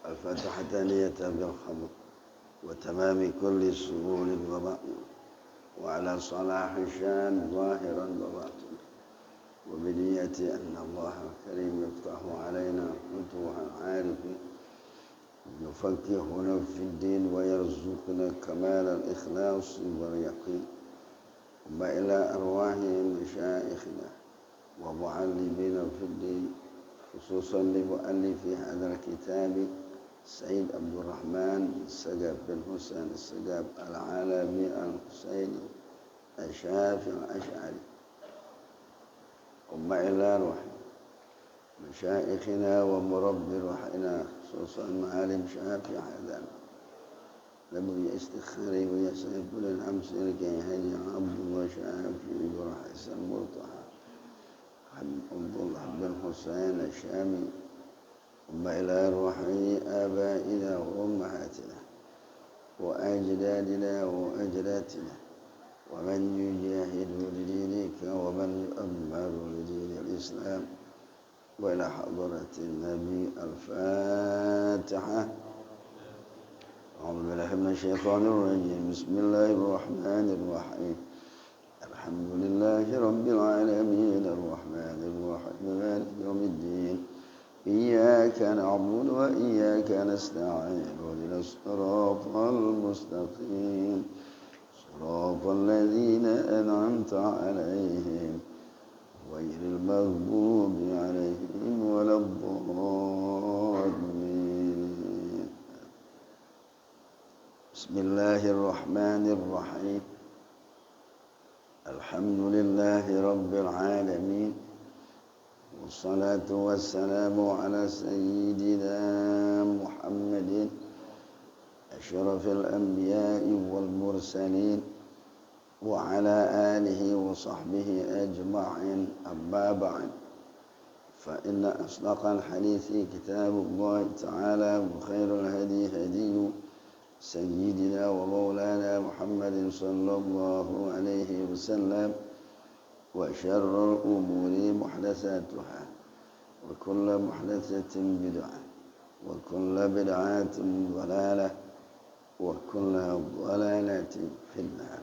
الفتح ثانية بالخمر وتمام كل سهول وبطن وعلى صلاح الشان ظاهرا وباطنا وبنية أن الله الكريم يفتح علينا فتوح العارف يفكهنا في الدين ويرزقنا كمال الإخلاص واليقين وإلى أرواح مشايخنا ومعلمين في الدين خصوصا لمؤلف هذا الكتاب سيد عبد الرحمن السقاف بن حسين السقاف العالمي الحسيني الشافعي الأشعري إلى روح مشايخنا ومربي روحنا خصوصا معالم شافعي هذا لم يستخري ويسعف للأمثل كي هدي عبد وشافعي ورحس المرتحى عبد الله بن حسين الشامي إلى روح آبائنا وأمهاتنا وأجدادنا وأجدادنا ومن يجاهد لدينك ومن يؤمر لدين الإسلام وإلى حضرة النبي الفاتحة. أعوذ بالله من الشيطان الرجيم. بسم الله الرحمن الرحيم. الحمد لله رب العالمين الرحمن الرحيم مالك يوم الدين إياك نعبد وإياك نستعين اهدنا الصراط المستقيم صراط الذين أنعمت عليهم غير المغضوب عليهم ولا الضالين. بسم الله الرحمن الرحيم. الحمد لله رب العالمين والصلاة والسلام على سيدنا محمد أشرف الأنبياء والمرسلين وعلى آله وصحبه أجمعين. أما بعد فإن أصدق الحديث كتاب الله تعالى وخير الهدي هدي سيدنا ومولانا محمد صلى الله عليه وسلم وشر الأمور محدثاتها وكل محدثة بدعة وكل بدعة ضلالة وكل ضلالة في النار.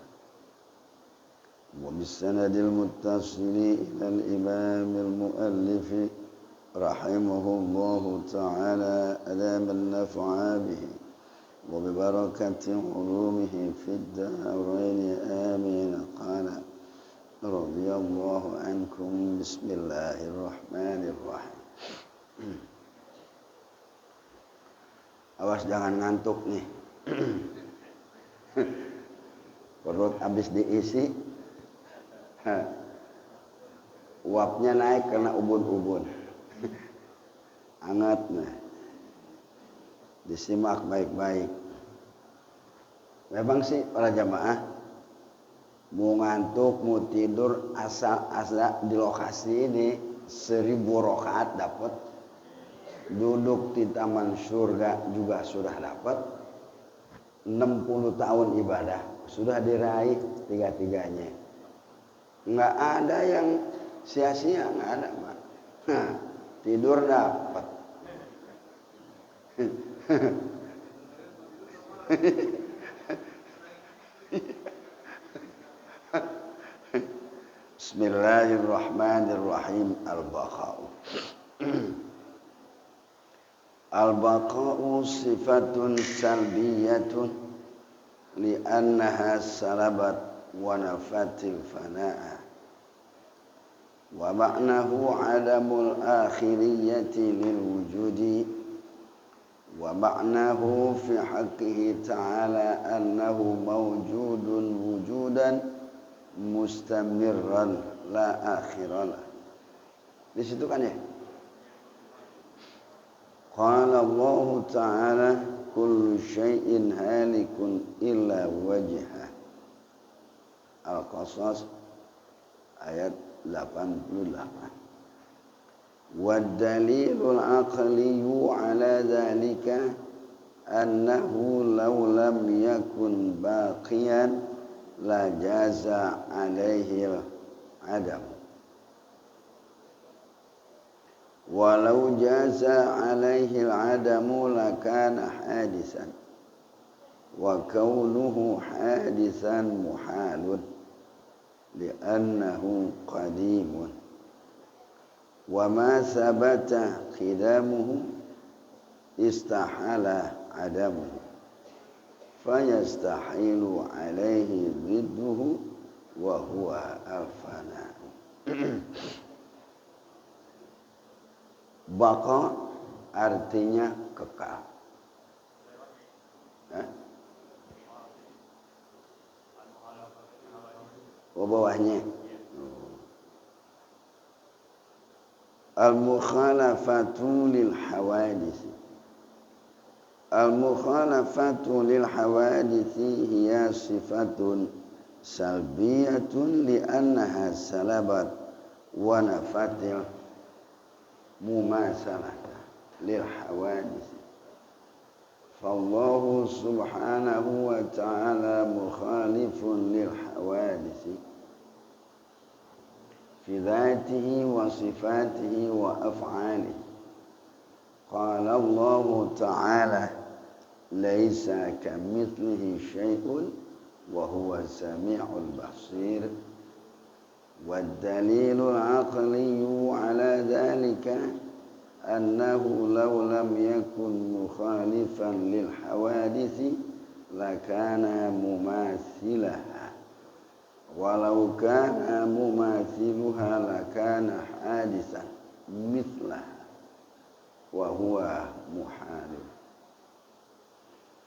وبالسند المتصل إلى الإمام المؤلف رحمه الله تعالى أدام النفع به وببركة علومه في الدارين آمين. قال رضي الله عنكم. بسم الله الرحمن الرحيم. Awas jangan ngantuk nih. Perut habis diisi, uapnya naik karena ubun-ubun. Hangat nih. Disimak baik-baik. Memang sih para jamaah mau ngantuk, mau tidur asal di lokasi ini 1000 rakaat dapat. Duduk di taman surga juga sudah dapat. 60 tahun ibadah sudah diraih tiga-tiganya. Enggak ada yang sia-sia, enggak ada, Pak. Tidur dapat. Bismillahirrahmanirrahim. Al-baqa'u. Al-baqa'u sifatun salbiyatun li'annaha salabat wa nafatil fana'a wa ma'nahu adamul akhiriyati lil wujudi wa ma'nahu fi haqqihi ta'ala annahu mawjudun wujudan mustamirran la akhiralah. Di situ kan ya. Qala Allah Ta'ala kullu syai'in halikun illa wajhah. Al-Qasas ayat 88. والدليل العقلي على ذلك أنه لو لم يكن باقيا لجاز عليه العدم walau jaza alaihi al-adamu lakana hadisan wa kaunuhu hadisan muhalun li'annahu qadimun wa ma sabata khidamuhu istahala adamuhu fayastahilu alaihi ridduhu wa huwa al-fana. Baqa artinya kekal. Oh, bawahnya. Al-mukhalafatu lil hawadith. Al-mukhalafatu lil hawadith hiya sifatun salbiyatun li'annaha salabat wa nafatil mumasalata lil hawadith. Fallahu subhanahu wa ta'ala mukhalifun lil hawadith fi dhatihi wa sifatihi wa af'alihi. Qala Allah ta'ala laisa kamithlihi syai'un wa huwa as-sami'ul basir. والدليل العقلي على ذلك أنه لو لم يكن مخالفا للحوادث لكان مماثلها ولو كان مماثلها لكان حادثا مثلها وهو محال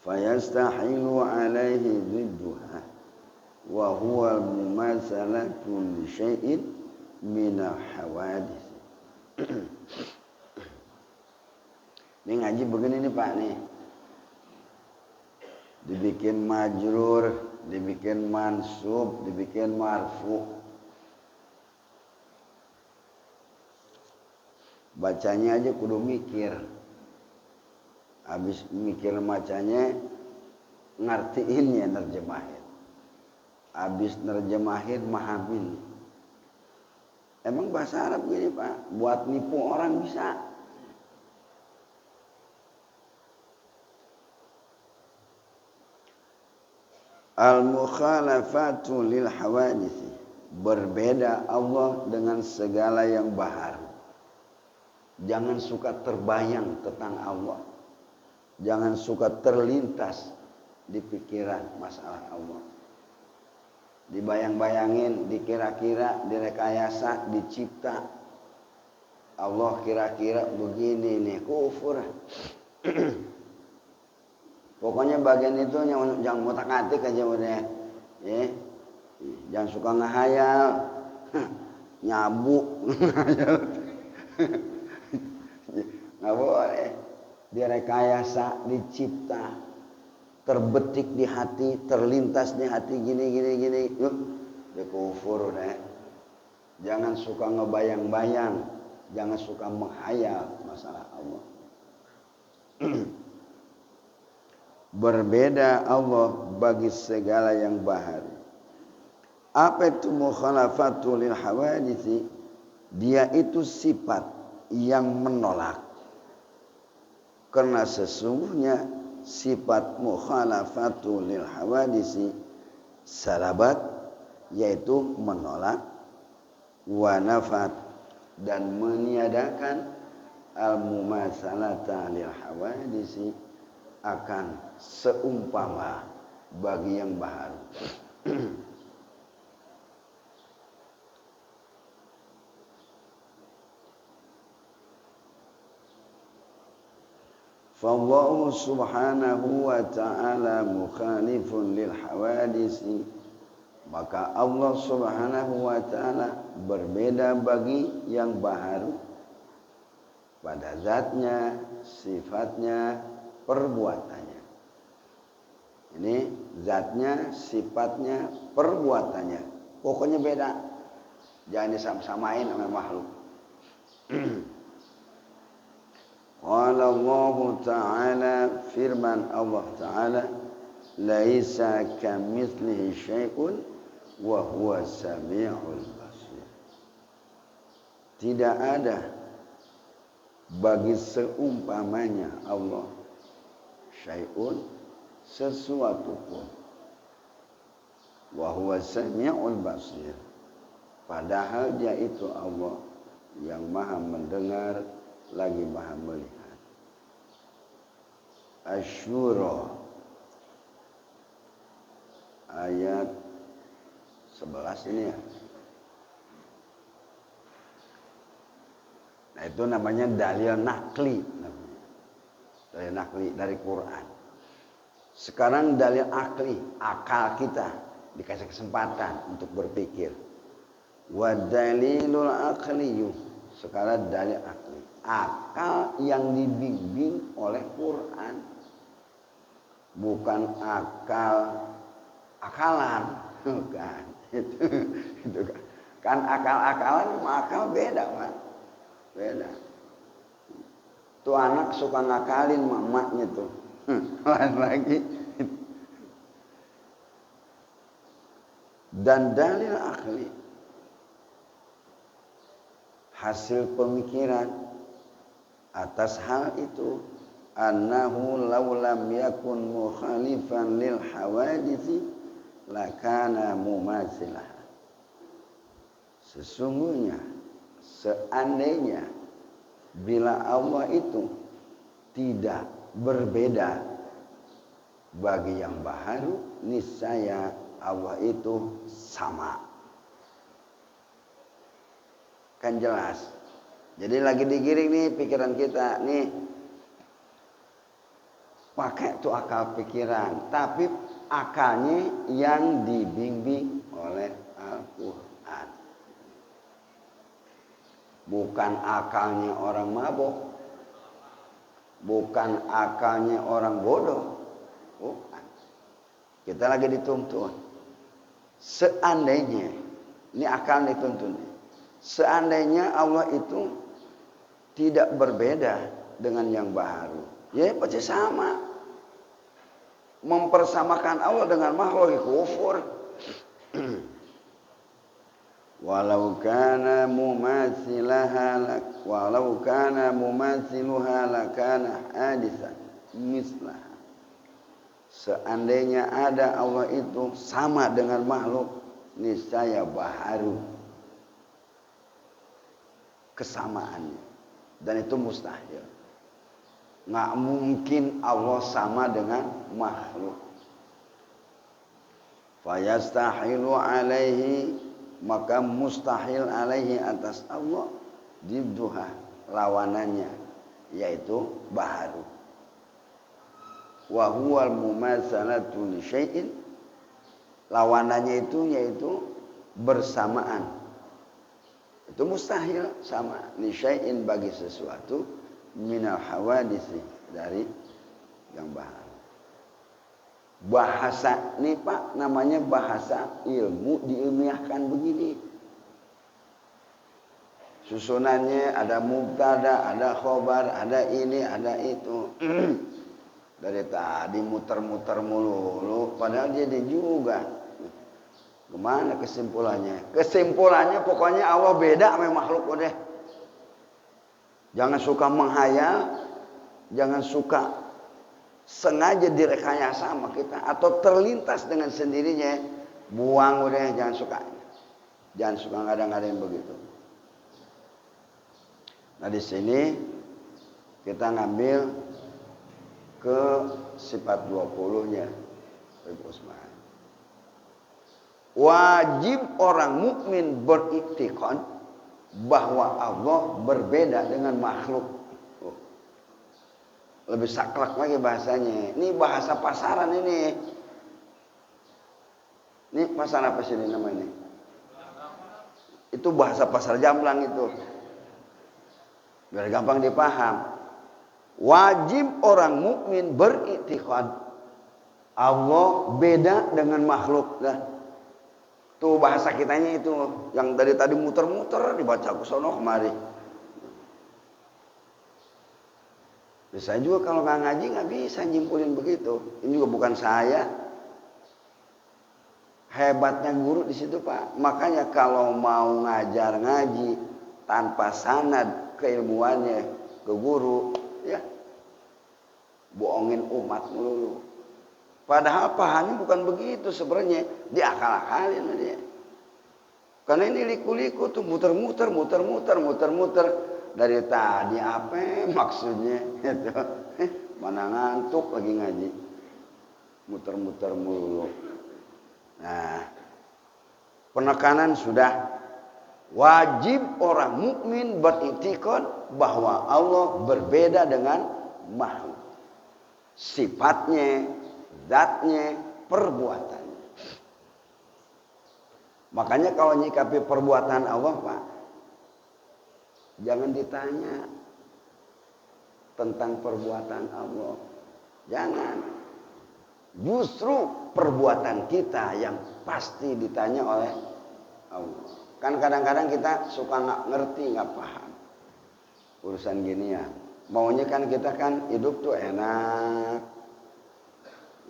فيستحيل عليه ضدها وهو مماثلة لشيء من الحوادث. Ini ngaji begini nih Pak nih. Dibikin majrur, dibikin mansub, dibikin marfu. Bacanya aja kudu mikir. Habis mikir macanya ngertiin ya nerjemahin. Habis nerjemahin mahamin. Emang bahasa Arab gini Pak, buat nipu orang bisa. Al-mukhalafatu lil hawadith. Berbeda Allah dengan segala yang baharu. Jangan suka terbayang tentang Allah. Jangan suka terlintas di pikiran masalah Allah. Dibayang-bayangin, dikira-kira, direkayasa, dicipta. Allah kira-kira begini nih, kufur. Pokoknya bagian itu jangan ngotak-ngatik aja udah. Ya. Jangan suka ngehayal. Nyabu. Nggak boleh. Direkayasa, dicipta. Terbetik di hati, terlintas di hati gini. Yuk, kufur deh. Jangan suka ngebayang-bayang, jangan suka menghayal masalah Allah. Berbeda Allah bagi segala yang baharu. Apa itu mukhalafatul lil hawadits? Dia itu sifat yang menolak. Karena sesungguhnya sifat mukhalafatul lil hawadisi salabat, yaitu menolak, wa nafat, dan meniadakan al mumasalata lil hawadisi, akan seumpama bagi yang baharu. Fallahu subhanahu wa ta'ala mukhalifun lil hawadisi. Maka Allah subhanahu wa ta'ala berbeda bagi yang baharu pada zatnya, sifatnya, perbuatannya. Ini zatnya, sifatnya, perbuatannya. Pokoknya beda. Jangan disam-samain sama makhluk. Qala Allah Ta'ala, firman Allah Ta'ala, laisa kamitslihi syai'un wa huwa samiul basir. Tidak ada bagi seumpamanya Allah syai'un sesuatu pun wa huwa sami'ul basir, padahal dia itu Allah yang maha mendengar lagi maha melihat. Asy-Syura ayat 11 ini ya. Nah itu namanya dalil nakli, dalil nakli dari Quran. Sekarang dalil akli, akal kita dikasih kesempatan untuk berpikir. Wa dalilul aqliyu, sekarang dalil akli, akal yang dibimbing oleh Quran, bukan akalan, bukan itu kan akal-akalan sama akal beda kan, beda. Tuh anak suka ngakalin mamanya tuh, lain lagi. Dan dalil akli hasil pemikiran atas hal itu, annahu law lam yakun mukhalifan lil hawaditsi lakana mumatsilah. Sesungguhnya seandainya bila Allah itu tidak berbeda bagi yang baharu, niscaya Allah itu sama. Kan jelas. Jadi lagi digiring nih pikiran kita nih, pakai tuh akal pikiran, tapi akalnya yang dibimbing oleh Al-Quran, bukan akalnya orang mabuk, bukan akalnya orang bodoh, bukan. Kita lagi dituntun. Seandainya, ini akal dituntun, seandainya Allah itu tidak berbeda dengan yang baharu, ya pasti sama. Mempersamakan Allah dengan makhluk kufur. Walau kana mumatsiluha lakana hadisan mislah. Seandainya ada Allah itu sama dengan makhluk, niscaya baharu kesamaannya, dan itu mustahil. Nggak mungkin Allah sama dengan makhluk. Fayastahilu alaihi, maka mustahil alaihi atas Allah, didduha lawanannya, yaitu baharu. Wa huwal mumatsalatu li syai'in, lawanannya itu yaitu bersamaan. Itu mustahil sama, li syai'in bagi sesuatu, minal hawadisi dari yang baharu. Bahasa ini Pak namanya bahasa ilmu, diilmiahkan begini. Susunannya ada mubtada, ada khobar, ada ini, ada itu. Dari tadi muter-muter mulu, padahal jadi juga. Gimana kesimpulannya? Kesimpulannya pokoknya Allah beda sama makhluk udah. Jangan suka menghayal, jangan suka sengaja direkayasa sama kita atau terlintas dengan sendirinya. Buang udah, jangan suka. Jangan suka ngada-ngadain begitu. Nah di sini kita ngambil ke sifat 20-nya. Wajib orang mukmin beriktikad bahwa Allah berbeda dengan makhluk. Lebih saklek lagi bahasanya. Ini bahasa pasaran ini. Ini pasar apa sih ini namanya? Itu bahasa pasar jamblang itu. Biar gampang dipaham. Wajib orang mukmin beriktikad Allah beda dengan makhluk. Nah, tuh bahasa kitanya itu yang dari tadi muter-muter dibaca ke sono kemari. Bisa juga kalau nggak ngaji nggak bisa nyimpulin begitu. Ini juga bukan saya. Hebatnya guru di situ Pak. Makanya kalau mau ngajar ngaji tanpa sanad keilmuannya, ke guru, ya bohongin umat melulu. Padahal pahamnya bukan begitu sebenarnya, diakal-akalin sama dia. Karena ini liku-liku tuh muter-muter dari tadi apa maksudnya itu. Mana ngantuk lagi ngaji. Muter-muter mulu. Nah, penekanan sudah wajib orang mukmin beriktikad bahwa Allah berbeda dengan makhluk. Sifatnya, zatnya, perbuatannya. Makanya kalau nyikapi perbuatan Allah, Pak, jangan ditanya tentang perbuatan Allah. Jangan. Justru perbuatan kita yang pasti ditanya oleh Allah. Kan kadang-kadang kita suka nggak ngerti, nggak paham urusan gini ya. Maunya kan kita kan hidup tuh enak,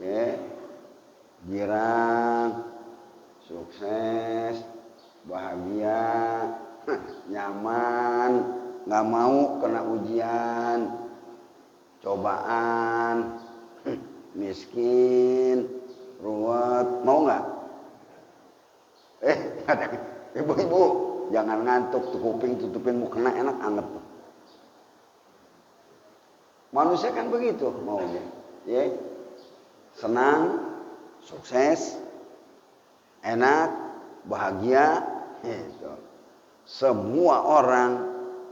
ya, girang, sukses, bahagia, nyaman, nggak mau kena ujian, cobaan, miskin, ruwet, mau nggak? Ibu-ibu, jangan ngantuk, tuh kuping tutupin mukena enak anget. Manusia kan begitu maunya, ya, senang, sukses, enak, bahagia, itu. Semua orang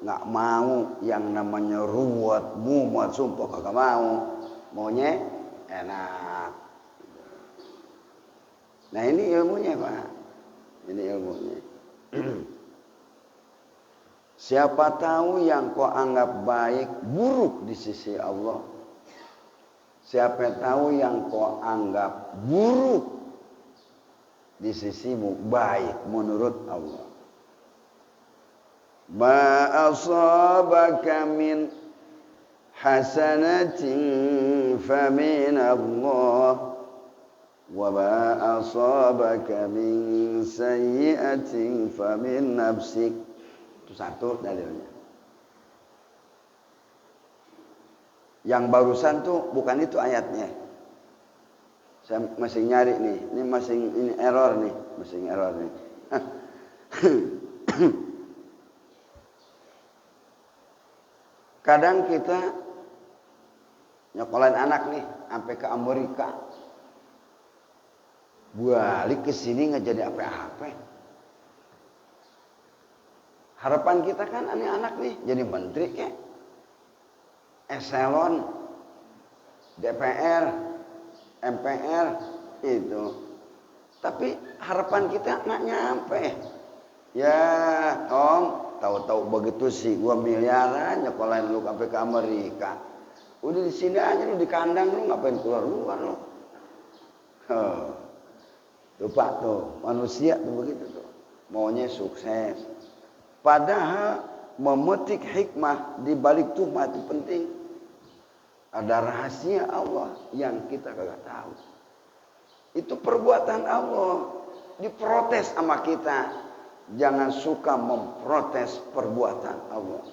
nggak mau yang namanya ruwet, mumet, sumpah kagak mau, maunya enak. Nah ini ilmunya, Pak. Ini ilmunya. Siapa tahu yang kau anggap baik buruk di sisi Allah. Siapa tahu yang kau anggap buruk di sisimu baik menurut Allah. Ma asabaka min hasanatin famin Allah. وَمَا أَصَابَكَ مِنْ سَيِّئَةٍ فَمِنْ نَفْسِكَ. Itu satu dalilnya. Yang barusan tuh bukan itu ayatnya. Saya masih nyari nih. Ini error nih. Kadang kita nyekolahin anak nih sampai ke Amerika. Balik ke sini nggak jadi apa-apa. Harapan kita kan ini anak nih jadi menteri kayak eselon, DPR, MPR itu. Tapi harapan kita nggak nyampe. Ya, Om, tahu-tahu begitu sih gua miliaran nyekolahin lu sampai ke Amerika. Udah di sini aja lu di kandang lu ngapain keluar-luar lu. Tuh Pak tuh, manusia tuh begitu tuh. Maunya sukses. Padahal memetik hikmah di balik tuh itu penting. Ada rahasia Allah yang kita kagak tahu. Itu perbuatan Allah. Diprotes sama kita. Jangan suka memprotes perbuatan Allah.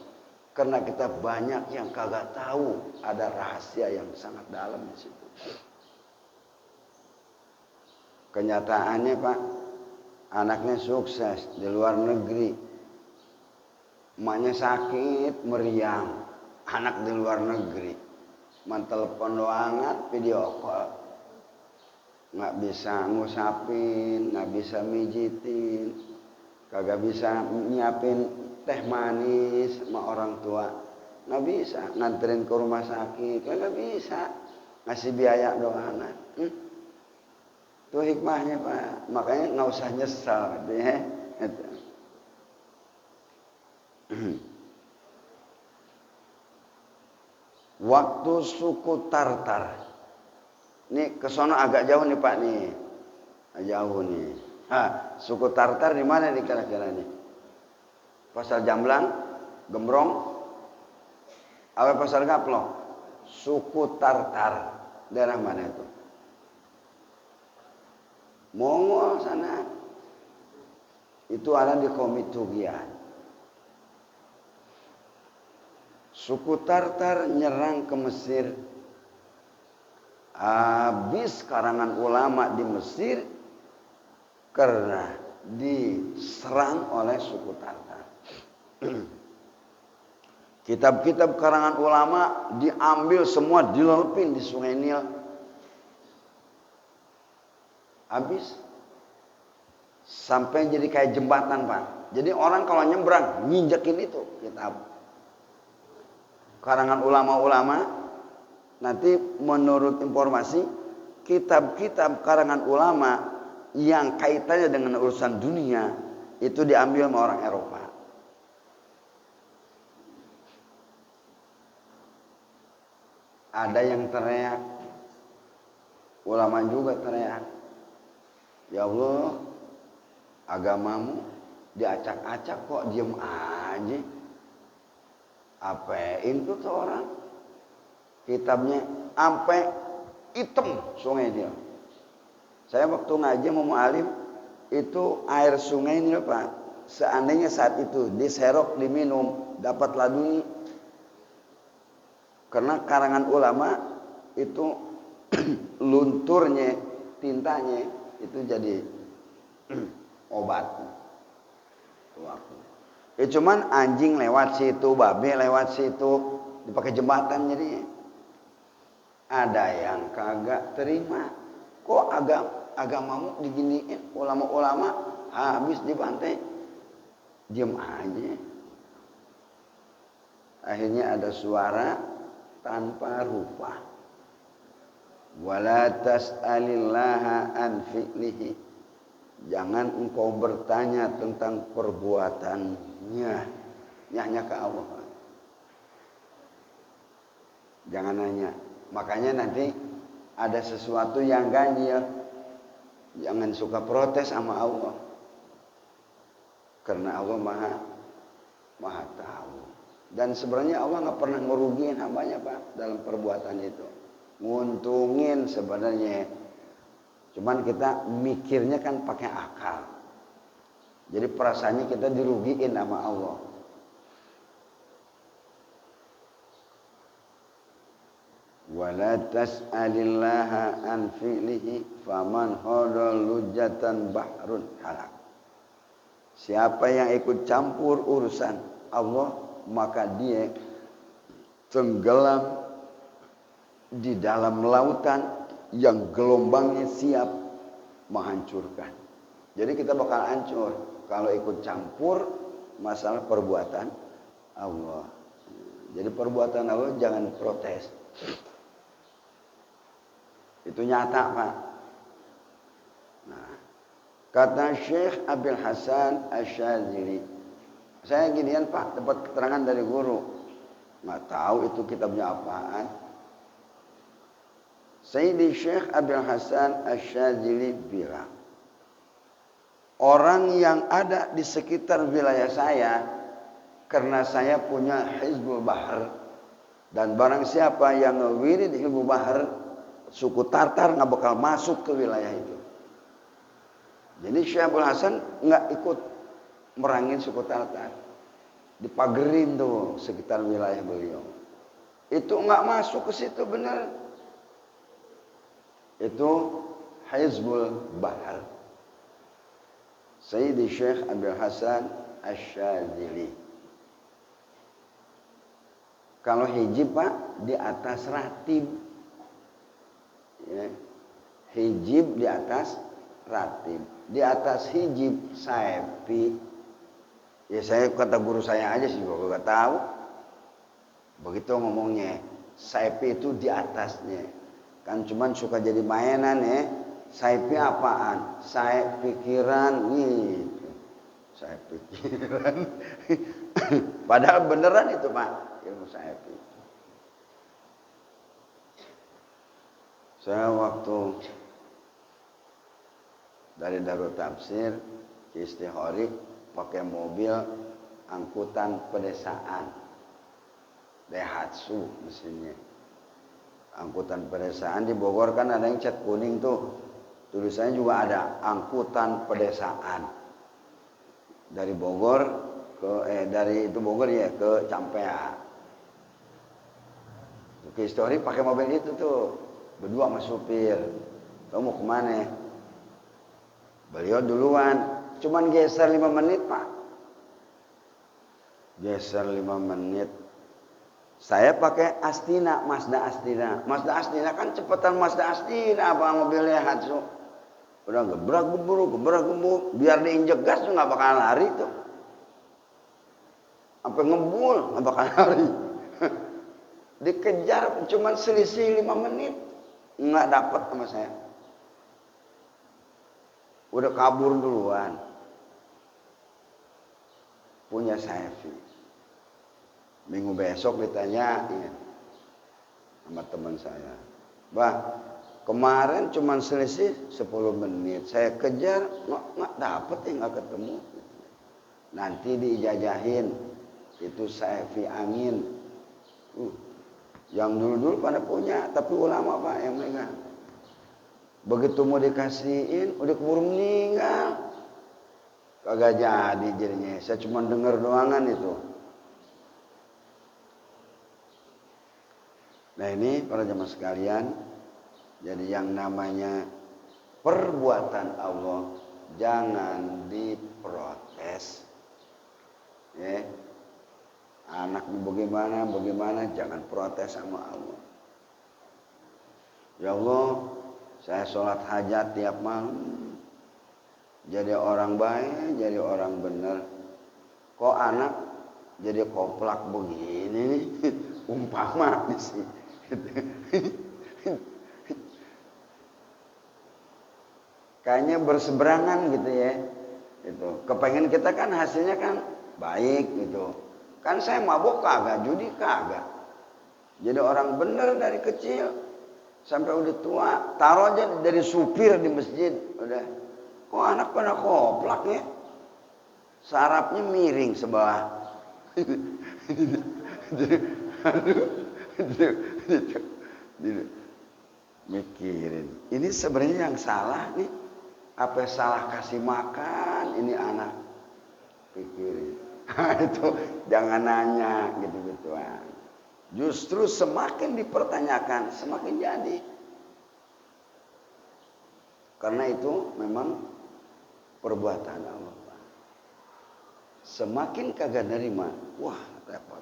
Karena kita banyak yang kagak tahu ada rahasia yang sangat dalam di situ. Kenyataannya Pak, anaknya sukses di luar negeri. Emaknya sakit, meriang. Anak di luar negeri. Mentelepon doangan, video call. Nggak bisa ngusapin, nggak bisa mijitin. Kagak bisa nyiapin teh manis sama orang tua. Nggak bisa nganterin ke rumah sakit. Kagak bisa ngasih biaya doangan. Itu hikmahnya Pak. Makanya nggak usah nyesal gitu ya. Waktu suku Tartar. Ini kesono agak jauh nih Pak nih. Jauh nih. Suku Tartar di mana nih kira-kira nih? Pasar Jamblang, Gembrong, apa Pasar Gaplok? Suku Tartar. Daerah mana itu? Mongol sana. Itu ada di Komitugian. Suku Tartar nyerang ke Mesir. Habis karangan ulama di Mesir karena diserang oleh suku Tartar. Kitab-kitab karangan ulama diambil semua, dilelepin di Sungai Nil. Habis sampai jadi kayak jembatan, Pak. Jadi orang kalau nyebrang nginjekin itu kitab karangan ulama-ulama. Nanti menurut informasi kitab-kitab karangan ulama yang kaitannya dengan urusan dunia itu diambil sama orang Eropa. Ada yang teriak, ulama juga teriak, ya Allah, agamamu diacak-acak kok diem aja. Apain tuh orang? Kitabnya sampai hitam Sungai Nil. Saya waktu ngaji mau mu'alim, itu air Sungai Nil, Pak. Seandainya saat itu diserok, diminum, dapat laduni. Karena karangan ulama itu lunturnya, tintanya itu jadi obat. Cuman anjing lewat situ, babi lewat situ, dipakai jembatan jadinya. Ada yang kagak terima. Kok agamamu diginiin, ulama-ulama habis dibantai, diam aja. Akhirnya ada suara tanpa rupa. Wala tas'alillaha an fi'lihi. Jangan engkau bertanya tentang perbuatannya. Nyahnya ke Allah. Jangan nanya. Makanya nanti ada sesuatu yang ganjil. Jangan suka protes sama Allah. Karena Allah maha tahu. Dan sebenarnya Allah nggak pernah ngerugiin hambanya, Pak, dalam perbuatan itu. Nguntungin sebenarnya. Cuman kita mikirnya kan pakai akal. Jadi perasaannya kita dirugiin sama Allah. Wala tas'alillaha an fi'lihi faman hadal lujatan bahrun halak. Siapa yang ikut campur urusan Allah, maka dia tenggelam di dalam lautan yang gelombangnya siap menghancurkan. Jadi kita bakal hancur kalau ikut campur masalah perbuatan Allah. Jadi perbuatan Allah jangan protes. Itu nyata, Pak. Nah, kata Syekh Abil Hasan Asy-Syadzili, saya ginian, Pak, dapat keterangan dari guru. Nggak tahu itu kitabnya apaan. Sayyidi Syekh Abil Hasan Asy-Syadzili bilang, orang yang ada di sekitar wilayah saya, karena saya punya Hizbul Bahr, dan barang siapa yang ngewirid Hizbul Bahr, suku Tartar nggak bakal masuk ke wilayah itu. Jadi Syekh Abdul Hasan nggak ikut merangin suku Tartar, dipagerin tuh sekitar wilayah beliau. Itu nggak masuk ke situ, benar. Itu Hizbul Bahr. Sayyidi Syekh Abdul Hasan Asy-Syadzili. Kalau hijib, Pak, di atas ratib. Ya. Hijib di atas ratib. Di atas hijib saipi. Ya saya kata guru saya aja sih, gua gak tahu. Begitu ngomongnya. Saipi itu di atasnya. Kan cuman suka jadi mainan ya. Saipi apaan? Saip pikiran gitu. Saip pikiran. Padahal beneran itu, Pak, ilmu saipi. Saya waktu dari Darut Tafsir ke Istihori pakai mobil angkutan pedesaan, Daihatsu mesinnya. Angkutan pedesaan di Bogor kan ada yang cat kuning tuh, tulisannya juga ada angkutan pedesaan. Dari Bogor ke dari itu Bogor ya ke Campea. Ke histori pakai mobil itu tuh, berdua sama supir. Kamu mau kemana? Beliau duluan, cuman geser 5 menit pak. Geser 5 menit. Saya pakai Astina, Mazda Astina. Mazda Astina kan cepetan Mazda Astina, apa mobilnya Hatsu. Udah gebrak gebuk, biar diinjek gas tuh nggak bakal lari tuh. Sampai ngebul nggak bakal lari. Dikejar cuman selisih 5 menit, nggak dapat sama saya. Udah kabur duluan. Punya Saifi. Minggu besok ditanyain sama teman saya, Bah, kemarin cuman selisih 10 menit. Saya kejar, nggak dapet ya, nggak ketemu. Nanti dijajahin. Itu Saifi angin. Yang dulu-dulu pada punya, tapi ulama pak yang megang. Begitu mau dikasihin, udah keburu meninggal. Kagak jadi jadinya. Saya cuma dengar doangan itu. Nah ini para jemaah sekalian, jadi yang namanya perbuatan Allah jangan diprotes. Ya. Anakmu bagaimana, jangan protes sama Allah. Ya Allah, saya sholat hajat tiap malam. Jadi orang baik, jadi orang benar. Kok anak jadi koplak begini nih? Umpama sih. Kayaknya berseberangan gitu ya. Itu. Kepengen kita kan hasilnya kan baik gitu. Kan saya mabuk kagak, judi kagak. Jadi orang bener dari kecil sampai udah tua. Taruh aja dari supir di masjid. Udah. Kok anak pada koplak ya? Sarapnya miring sebelah. Mikirin. Ini sebenarnya yang salah nih. Apa salah kasih makan ini anak? Pikirin. Itu jangan nanya gitu-gituan. Justru semakin dipertanyakan, semakin jadi. Karena itu memang perbuatan Allah. Semakin kagak nerima, wah repot.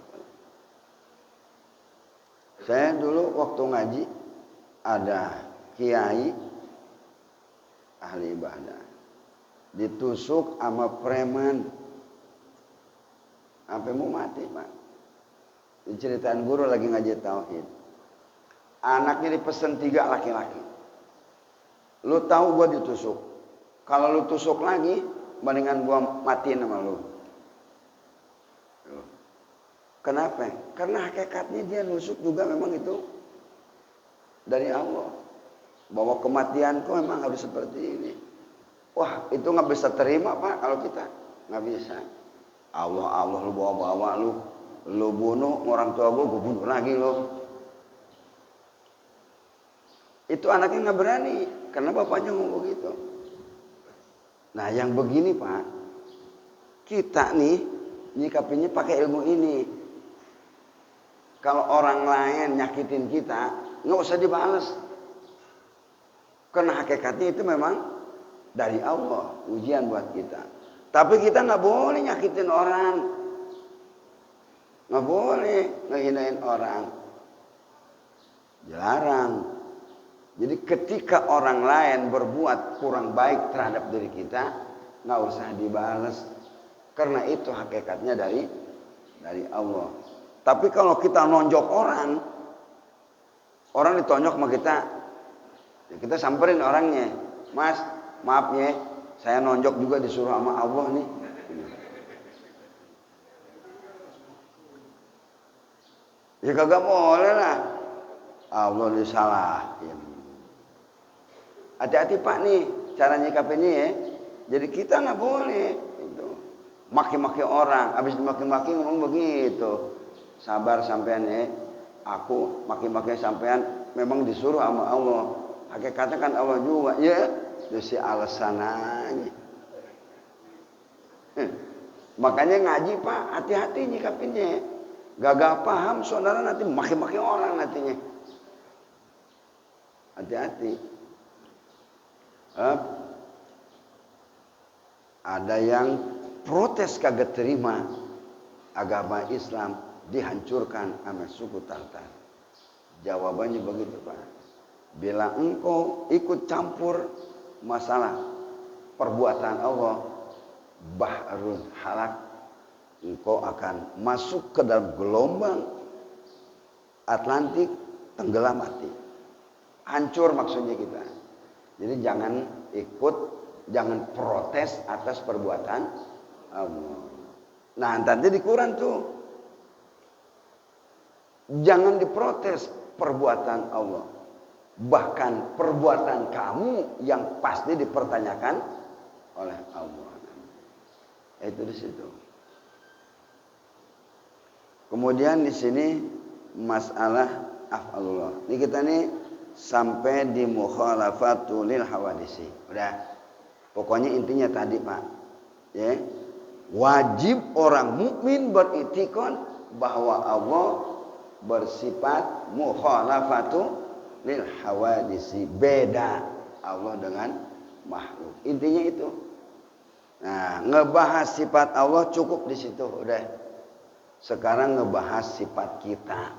Saya dulu waktu ngaji ada kiai ahli ibadah ditusuk sama preman. Sampai mau mati pak. Diceritain guru lagi ngaji tauhid. Anaknya dipesen 3 laki-laki. Lu tahu gua ditusuk. Kalau lu tusuk lagi, mendingan gua matiin sama lu. Kenapa? Karena hakikatnya dia nusuk juga memang itu dari Allah. Bahwa kematianku memang harus seperti ini. Wah itu nggak bisa terima pak kalau kita. Nggak bisa. Allah lu bawa lu bunuh orang tua gue bunuh lagi lo. Itu anaknya nggak berani karena bapaknya ngomong begitu. Nah yang begini pak, kita nih nyikapinya pakai ilmu ini. Kalau orang lain nyakitin kita, nggak usah dibales. Karena hakikatnya itu memang dari Allah, ujian buat kita. Tapi kita nggak boleh nyakitin orang, nggak boleh ngehinain orang, dilarang. Jadi ketika orang lain berbuat kurang baik terhadap diri kita, nggak usah dibales, karena itu hakikatnya dari Allah. Tapi kalau kita nonjok orang ditonjok sama kita, ya kita samperin orangnya, Mas, maaf ya. Saya nonjok juga disuruh sama Allah nih. Ya kagak boleh lah. Allah disalahin. Hati-hati pak nih cara nyikapinnya ya. Jadi kita nggak boleh. Itu. Maki-maki orang. Habis dimaki-maki ngomong begitu. Sabar sampean ya. Aku maki-maki sampean memang disuruh sama Allah. Hakikatnya kan Allah juga. Ya. Itu alasan aja. Makanya ngaji pak, hati-hati nyikapinnya. Gagal paham saudara nanti maki-maki orang nantinya. Hati-hati. Ada yang protes kagak terima agama Islam dihancurkan sama suku Tartar. Jawabannya begitu Pak. Bila engkau ikut campur masalah perbuatan Allah, bahrul halak, engkau akan masuk ke dalam gelombang Atlantik, tenggelam mati. Hancur maksudnya kita. Jadi jangan ikut, jangan protes atas perbuatan Allah. Nah, nanti di Quran tuh jangan diprotes perbuatan Allah. Bahkan perbuatan kamu yang pasti dipertanyakan oleh Allah. Itu di situ. Kemudian di sini masalah af'alullah. Ini kita nih sampai di mukhalafatul lil hawadisi. Udah. Pokoknya intinya tadi Pak. Ya. Wajib orang mukmin beriktikad bahwa Allah bersifat mukhalafatul lil hawadisi. Beda Allah dengan makhluk. Intinya itu. Nah, ngebahas sifat Allah cukup di situ, udah. Sekarang ngebahas sifat kita.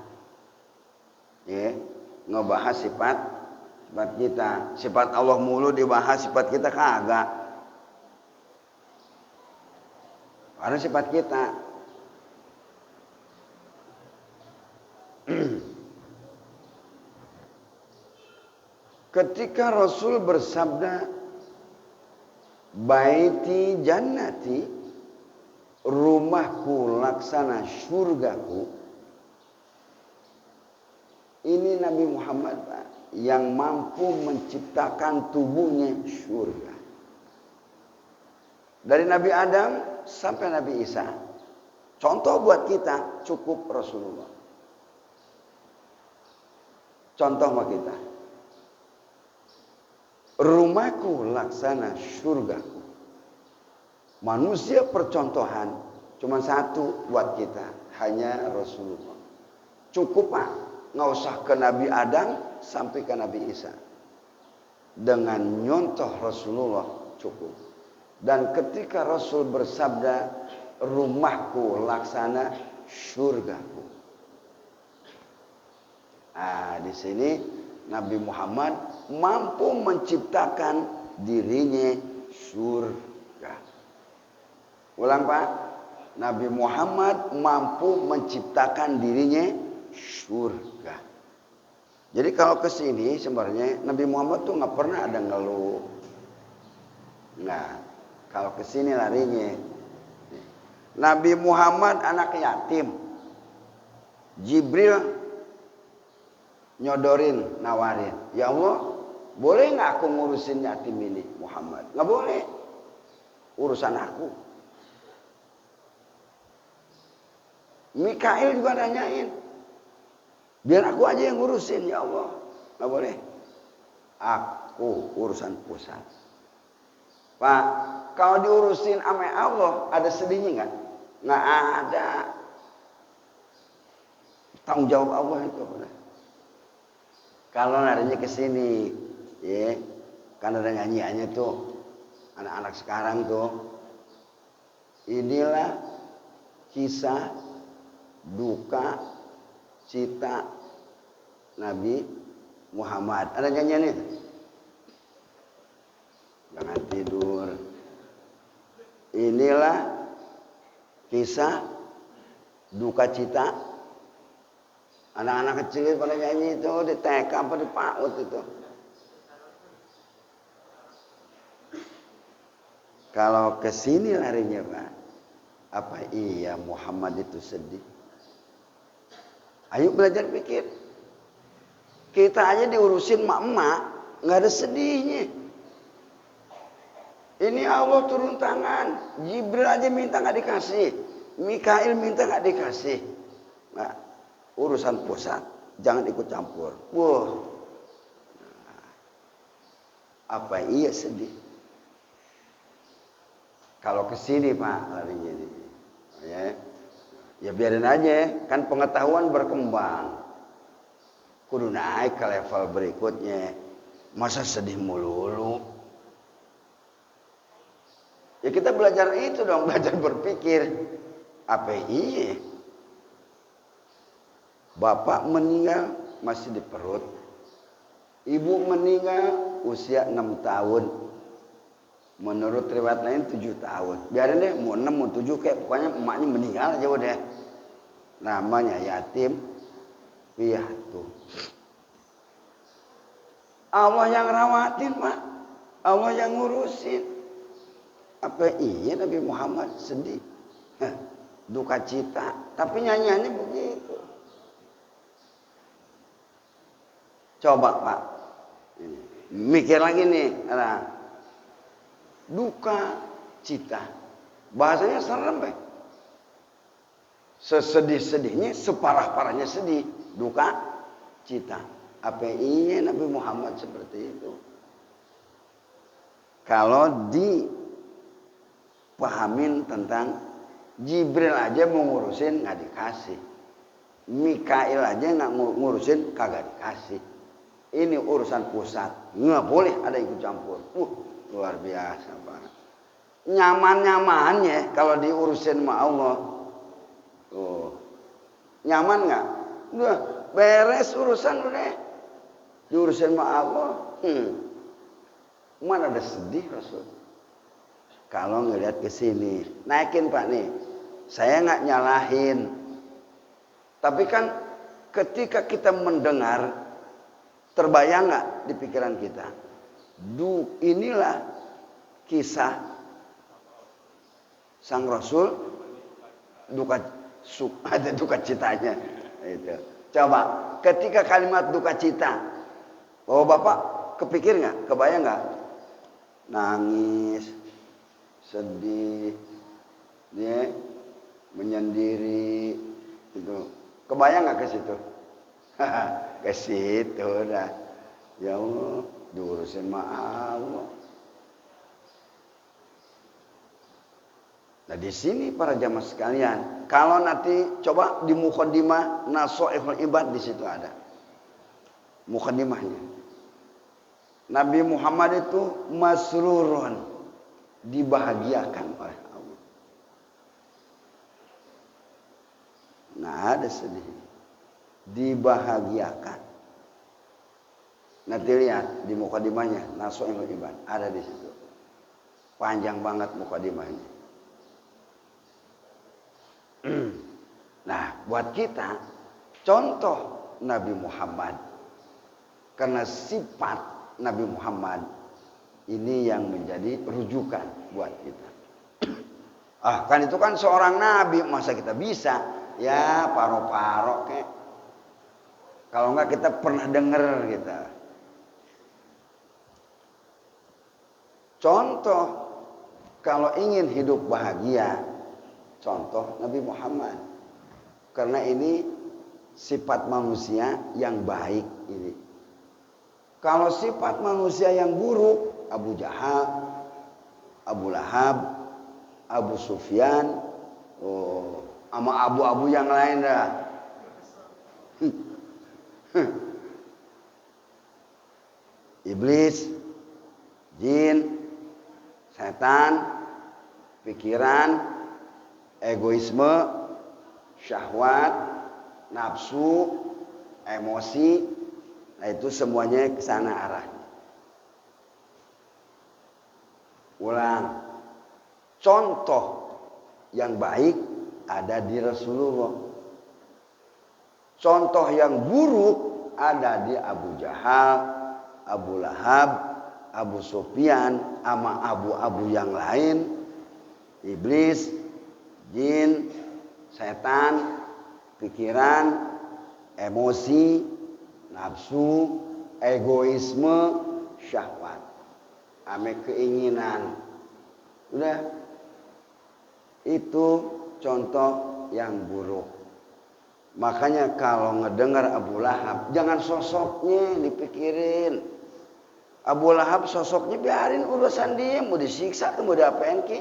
Ya, ngebahas sifat kita. Sifat Allah mulu dibahas, sifat kita kagak. Karena sifat kita. Ketika Rasul bersabda, baiti jannati, rumahku laksana surgaku. Ini Nabi Muhammad Pak, yang mampu menciptakan tubuhnya surga. Dari Nabi Adam sampai Nabi Isa. Contoh buat kita cukup Rasulullah. Contoh buat kita. Rumahku laksana surgaku. Manusia percontohan cuma satu buat kita, hanya Rasulullah. Cukup Pak, nggak usah ke Nabi Adam sampai ke Nabi Isa. Dengan nyontoh Rasulullah cukup. Dan ketika Rasul bersabda, rumahku laksana surgaku. Nah, di sini Nabi Muhammad mampu menciptakan dirinya surga. Ulang Pak, Nabi Muhammad mampu menciptakan dirinya surga. Jadi kalau ke sini sebenarnya Nabi Muhammad tuh nggak pernah ada ngeluh. Nah, kalau ke sini larinya. Nabi Muhammad anak yatim. Jibril nyodorin, nawarin, ya Allah, boleh nggak aku ngurusin yatim ini Muhammad? Nggak boleh, urusan aku. Mikail juga nanyain, biar aku aja yang ngurusin ya Allah. Nggak boleh, aku urusan pusat. Pak, kalau diurusin sama Allah ada sedihnya nggak? Nggak ada. Tanggung jawab Allah itu. Kalau larinya ke sini, ya, kan ada nyanyiannya tuh, anak-anak sekarang tuh. Inilah kisah duka cita Nabi Muhammad. Ada nyanyian itu? Jangan tidur. Inilah kisah duka cita anak-anak kecil pada nyanyi itu di TK apa di PAUD itu. Kalau ke sini larinya Pak, apa iya Muhammad itu sedih? Ayo belajar pikir. Kita aja diurusin emak-emak, nggak ada sedihnya. Ini Allah turun tangan, Jibril aja minta nggak dikasih, Mikail minta nggak dikasih. Nah, urusan pusat, jangan ikut campur. Wah, apa iya sedih? Kalau ke sini Pak larinya ini, ya. Ya biarin aja, kan pengetahuan berkembang. Kudu naik ke level berikutnya. Masa sedih melulu? Ya kita belajar itu dong, belajar berpikir. Apa iya? Bapak meninggal masih di perut. Ibu meninggal usia 6 tahun. Menurut riwayat lain 7 tahun. Biarin deh, mau 6 mau 7 kayak pokoknya emaknya meninggal aja udah. Namanya yatim piatu. Allah yang rawatin, Pak. Allah yang ngurusin. Apa iya Nabi Muhammad sedih? Duka cita. Tapi nyanyiannya begitu. Coba Pak. Mikir lagi nih. Duka cita. Bahasanya serem, Pak. Sesedih-sedihnya, separah-parahnya sedih. Duka cita. Apa iya Nabi Muhammad seperti itu? Kalau dipahamin tentang Jibril aja mau ngurusin nggak dikasih. Mikail aja nggak ngurusin kagak dikasih. Ini urusan pusat. Nggak boleh ada ikut campur. Luar biasa banget. Nyaman-nyamannya kalau diurusin sama Allah. Nyaman nggak? Udah beres urusan udah. Diurusin sama Allah. Mana ada sedih Rasul? Kalau ngelihat ke sini, naikin Pak nih. Saya nggak nyalahin. Tapi kan ketika kita mendengar, terbayang nggak di pikiran kita? Inilah kisah sang Rasul ada duka citanya. Itu. Coba ketika kalimat duka cita, oh Bapak kepikir nggak? Kebayang nggak? Nangis, sedih, ya, menyendiri, itu. Kebayang nggak ke situ? Ke situ dah. Ya Allah, diurusin sama Allah. Nah di sini para jamaah sekalian, kalau nanti coba di muqaddimah Nasha'ihul Ibad di situ ada muqaddimahnya. Nabi Muhammad itu masrurun, dibahagiakan oleh Allah. Nah ada sedih, dibahagiakan. Nanti lihat di muqaddimahnya Nasha'ihul Ibad ada di situ. Panjang banget muqaddimahnya. Nah, buat kita contoh Nabi Muhammad, karena sifat Nabi Muhammad ini yang menjadi rujukan buat kita. Kan itu kan seorang nabi, masa kita bisa? Ya paro-paro kek. Kalau enggak kita pernah dengar kita. Contoh kalau ingin hidup bahagia, contoh Nabi Muhammad. Karena ini sifat manusia yang baik ini. Kalau sifat manusia yang buruk, Abu Jahal, Abu Lahab, Abu Sufyan, sama abu-abu yang lain dah. Iblis, jin, setan, pikiran, egoisme, syahwat, nafsu, emosi, nah itu semuanya ke sana arahnya. Ulang, contoh yang baik ada di Rasulullah. Contoh yang buruk ada di Abu Jahal, Abu Lahab, Abu Sufyan, sama abu-abu yang lain, iblis, jin, setan, pikiran, emosi, nafsu, egoisme, syahwat, ame keinginan. Udah, itu contoh yang buruk. Makanya kalau ngedengar Abu Lahab, jangan sosoknya dipikirin. Abu Lahab sosoknya biarin urusan dia, mau disiksa atau mau diapain ki.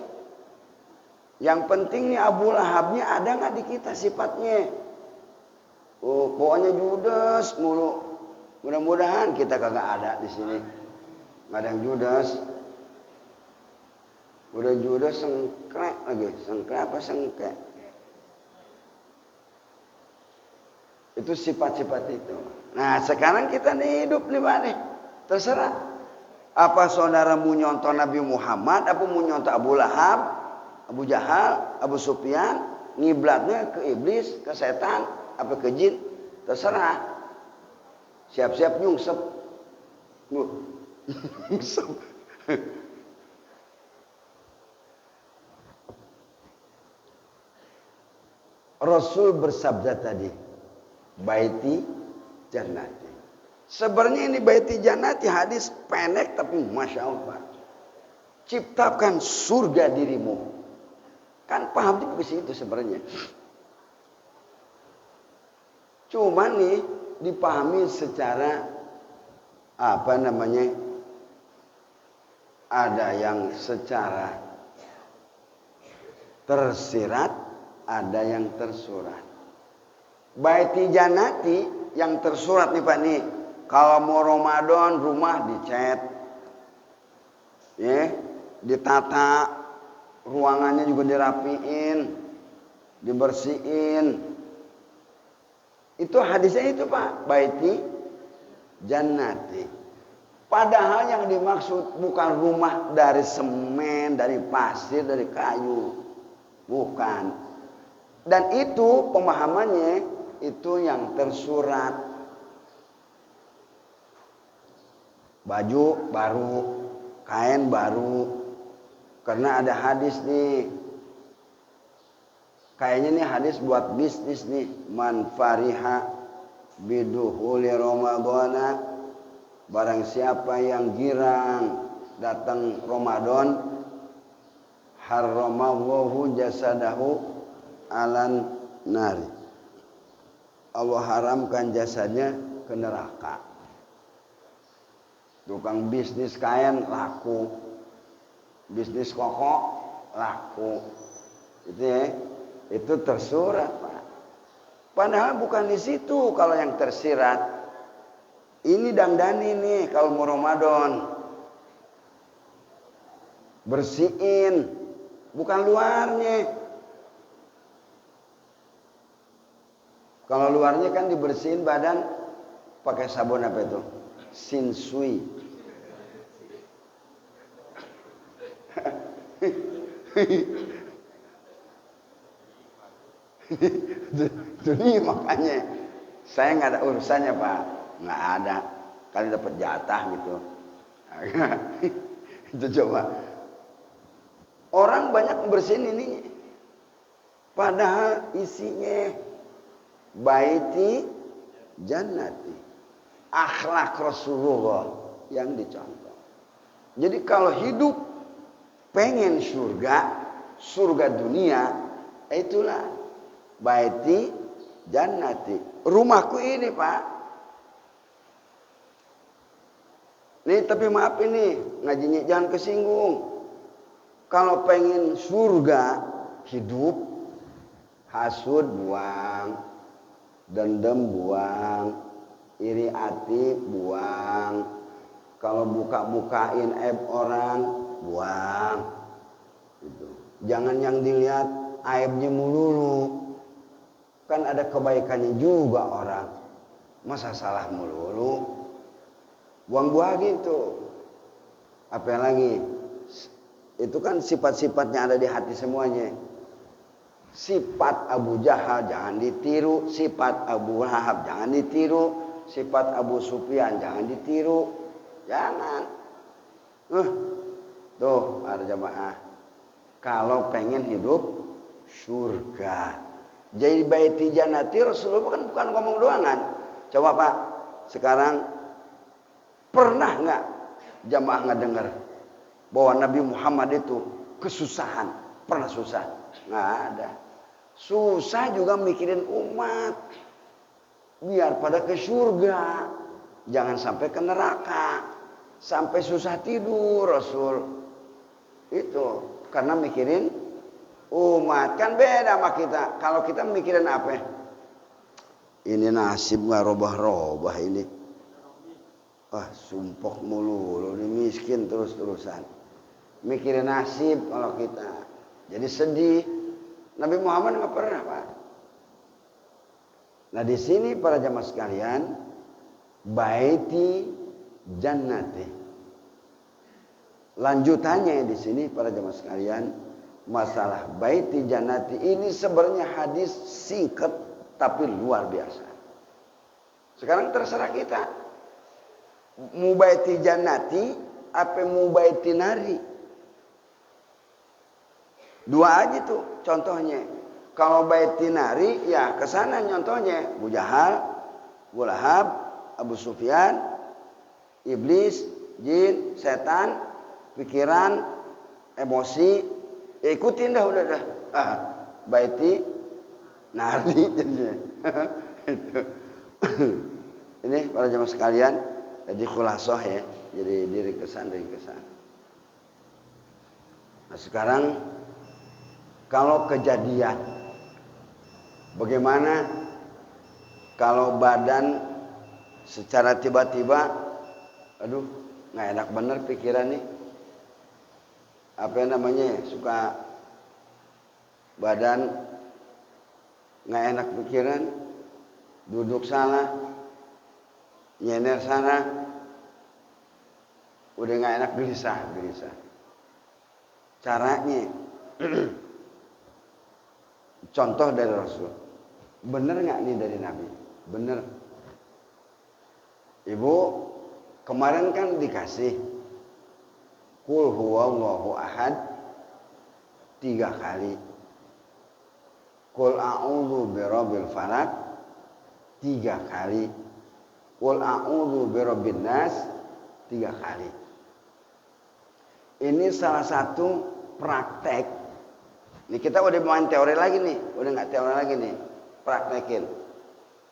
Yang penting nih Abu Lahabnya ada nggak di kita sifatnya? Oh, pokoknya judes mulu. Mudah-mudahan kita kagak ada di sini. Nggak ada yang judes. Udah judes sengklek lagi. Sengklek apa sengklek? Itu sifat-sifat itu. Nah sekarang kita nih hidup nih Pak nih. Terserah. Apa saudaramu nyontoh Nabi Muhammad, apa mau nyontoh Abu Lahab, Abu Jahal, Abu Sufyan, ngiblatnya ke iblis, ke setan, apa ke jin, terserah. Siap-siap nyungsep. Nyungsep. Rasul bersabda tadi, baiti jannati. Sebenarnya ini baiti jannati hadis pendek tapi masya Allah. Ciptakan surga dirimu. Kan paham di situ sebenarnya. Cuma nih dipahami secara apa namanya? Ada yang secara tersirat, ada yang tersurat. Baiti jannati yang tersurat nih Pak nih. Kalau mau Ramadan rumah dicat. Ya, ditata, ruangannya juga dirapiin, dibersihin. Itu hadisnya itu Pak, baiti jannati. Padahal yang dimaksud bukan rumah dari semen, dari pasir, dari kayu. Bukan. Dan itu pemahamannya itu yang tersurat. Baju baru, kain baru. Karena ada hadis nih. Kayaknya nih hadis buat bisnis nih. Man fariha biduhuli Ramadana. Barang siapa yang girang datang Ramadan. Harramallahu jasadahu alan nari. Allah haramkan jasadnya ke neraka. Tukang bisnis kain laku. Bisnis koko laku. Itu ya. Itu tersurat Pak. Padahal bukan di situ kalau yang tersirat. Ini dandani nih kalau mau Ramadan. Bersihin. Bukan luarnya. Kalau luarnya kan dibersihin badan pakai sabun apa itu? Sinsui. Jadi makanya saya nggak ada urusannya Pak, nggak ada. Kali dapat jatah gitu. Itu coba. Orang banyak bersihin ini, padahal isinya baiti jannati. Akhlak Rasulullah yang dicontoh. Jadi kalau hidup pengen surga dunia, itulah baiti jannati. Rumahku ini Pak. Nih tapi maaf ini ngajinya jangan kesinggung. Kalau pengen surga hidup, hasud buang, dendam buang, iri hati buang. Kalau buka-bukain aib orang buang. Gitu. Jangan yang dilihat aibnya melulu. Kan ada kebaikannya juga orang. Masa salah melulu? Buang-buang gitu. Apa lagi? Itu kan sifat-sifatnya ada di hati semuanya. Sifat Abu Jahal jangan ditiru. Sifat Abu Lahab jangan ditiru. Sifat Abu Sufyan jangan ditiru. Jangan. Tuh para jamaah. Kalau pengen hidup surga. Jadi baiti jannati Rasulullah kan bukan ngomong doang kan. Coba Pak. Sekarang pernah nggak jamaah ngedengar bahwa Nabi Muhammad itu kesusahan? Pernah susah? Nggak ada. Susah juga mikirin umat. Biar pada ke surga. Jangan sampai ke neraka. Sampai susah tidur Rasul. Itu. Karena mikirin Umat kan beda sama kita. Kalau kita mikirin apa? Ini nasib nggak robah-robah ini. Sumpok mulu, ini miskin terus-terusan. Mikirin nasib kalau kita. Jadi sedih. Nabi Muhammad nggak pernah, Pak. Nah di sini para jamaah sekalian, baiti jannati. Lanjutannya di sini para jamaah sekalian, masalah baiti jannati ini sebenarnya hadis singkat tapi luar biasa. Sekarang terserah kita. Mau baiti jannati apa mau baiti nari? Dua aja tuh contohnya. Kalau baiti nari ya kesana contohnya Abu Jahal, Abu Lahab, Abu Sufyan, iblis, jin, setan, pikiran, emosi, ikutin dah udah dah. Baiti nari jadinya. Ini para jemaah sekalian, jadi khulasoh ya, jadi diri kesan. Nah sekarang kalau kejadian, bagaimana kalau badan secara tiba-tiba, aduh nggak enak bener pikiran nih, apa namanya, suka badan nggak enak pikiran, duduk salah, nyener sana, udah nggak enak, gelisah. Caranya, contoh dari Rasul, bener nggak nih dari Nabi? Bener. Ibu kemarin kan dikasih Qul huwallahu ahad 3 kali. Qul a'udzu birabbil falaq 3 kali. Qul a'udzu birabbin nas 3 kali. Ini salah satu praktek. Ini kita udah main teori lagi nih, udah nggak teori lagi nih, praktekin.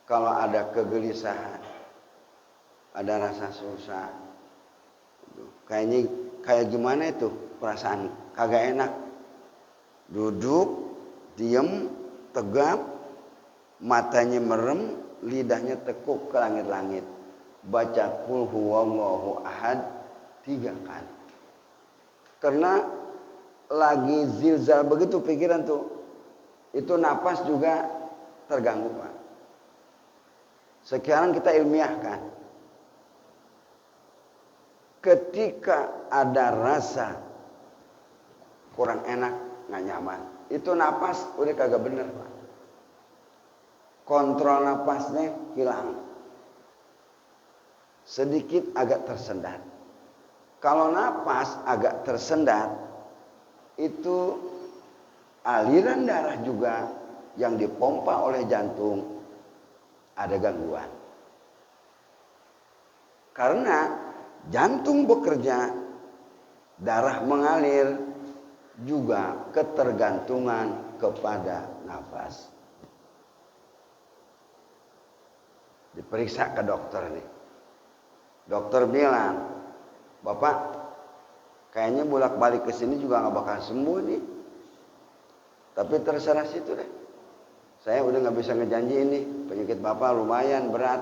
Kalau ada kegelisahan, ada rasa susah, kayak gimana itu perasaan kagak enak, duduk, diem, tegap, matanya merem, lidahnya tekuk ke langit-langit, baca Qul huwallahu ahad 3 kali. Karena lagi zilzal begitu pikiran tuh, itu napas juga terganggu, Pak. Sekarang kita ilmiahkan, ketika ada rasa kurang enak, nggak nyaman, itu napas udah kagak bener, Pak. Kontrol napasnya hilang, sedikit agak tersendat. Kalau napas agak tersendat, itu aliran darah juga yang dipompa oleh jantung ada gangguan. Karena jantung bekerja, darah mengalir, juga ketergantungan kepada nafas. Diperiksa ke dokter nih. Dokter bilang, Bapak kayaknya bolak-balik ke sini juga nggak bakal sembuh nih. Tapi terserah situ deh. Saya udah nggak bisa ngejanji ini, penyakit Bapak lumayan berat.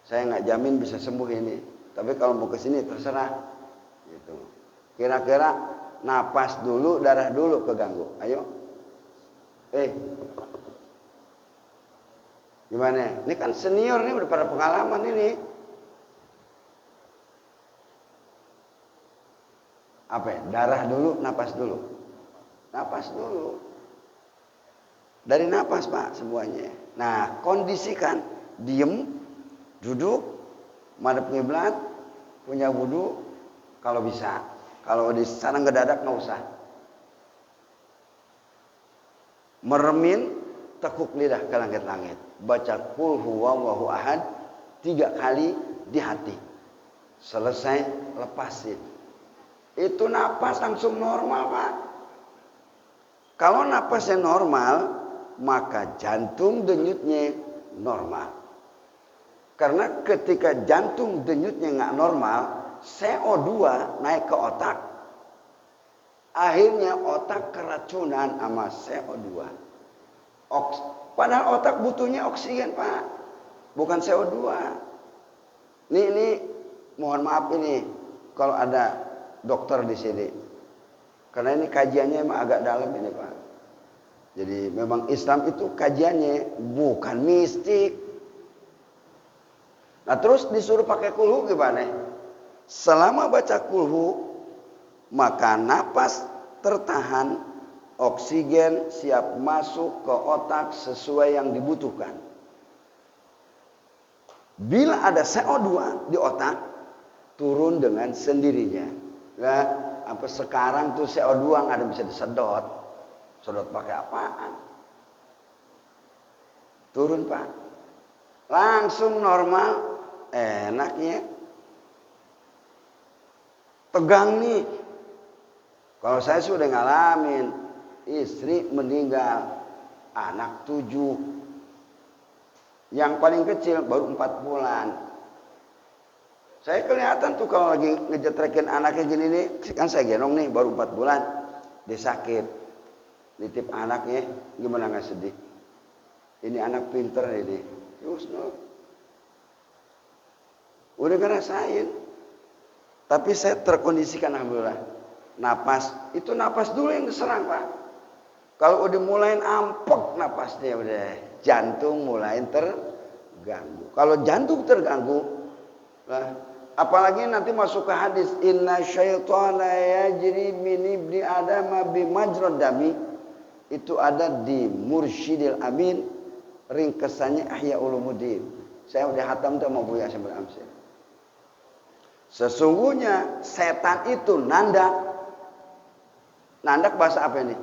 Saya nggak jamin bisa sembuh ini. Tapi kalau mau ke sini terserah. Gitu. Kira-kira napas dulu, darah dulu keganggu. Ayo. Gimana? Ini kan senior nih, udah pada pengalaman ini. Apa? Darah dulu, napas dulu. Napas dulu. Dari napas, Pak, semuanya. Nah, kondisikan diem, duduk, madep kiblat, punya wudu kalau bisa. Kalau di sana ngedadak nggak usah. Meremin, tekuk lidah ke langit-langit. Baca Qul huwallahu ahad 3 kali di hati. Selesai, lepasin. Itu napas langsung normal, Pak. Kalau napasnya normal, maka jantung denyutnya normal. Karena ketika jantung denyutnya nggak normal, CO2 naik ke otak. Akhirnya otak keracunan sama CO2. Padahal otak butuhnya oksigen, Pak. Bukan CO2. Ini mohon maaf ini kalau ada dokter di sini. Karena ini kajiannya emang agak dalam ini, Pak. Jadi memang Islam itu kajiannya bukan mistik. Nah terus disuruh pakai kulhu gimana? Selama baca kulhu, maka napas tertahan, oksigen siap masuk ke otak sesuai yang dibutuhkan. Bila ada CO2 di otak, turun dengan sendirinya. Nah, sampai sekarang tuh CO2 nggak ada bisa disedot. Sedot pakai apaan? Turun, Pak. Langsung normal, enaknya. Tegang nih. Kalau saya sudah ngalamin, istri meninggal, anak 7. Yang paling kecil baru 4 bulan. Saya kelihatan tuh kalau lagi ngejetrekin anaknya gini nih, kan saya gendong nih baru 4 bulan, dia sakit. Nitip anaknya, gimana nggak sedih? Ini anak pinter ini. Terus no. Udah ngerasain. Tapi saya terkondisikan alhamdulillah. Napas, itu napas dulu yang diserang, Pak. Kalau udah mulai ampek napasnya udah jantung mulai terganggu. Kalau jantung terganggu, nah, apalagi nanti masuk ke hadis inna syaitana yajri min ibni adama bimajrad dami, itu ada di Mursyidil Amin, ringkesannya Ihya Ulumuddin. Saya udah hatam tuh sama Buya Syamsul Amsyar. Sesungguhnya setan itu nandak. Nandak bahasa apa ini?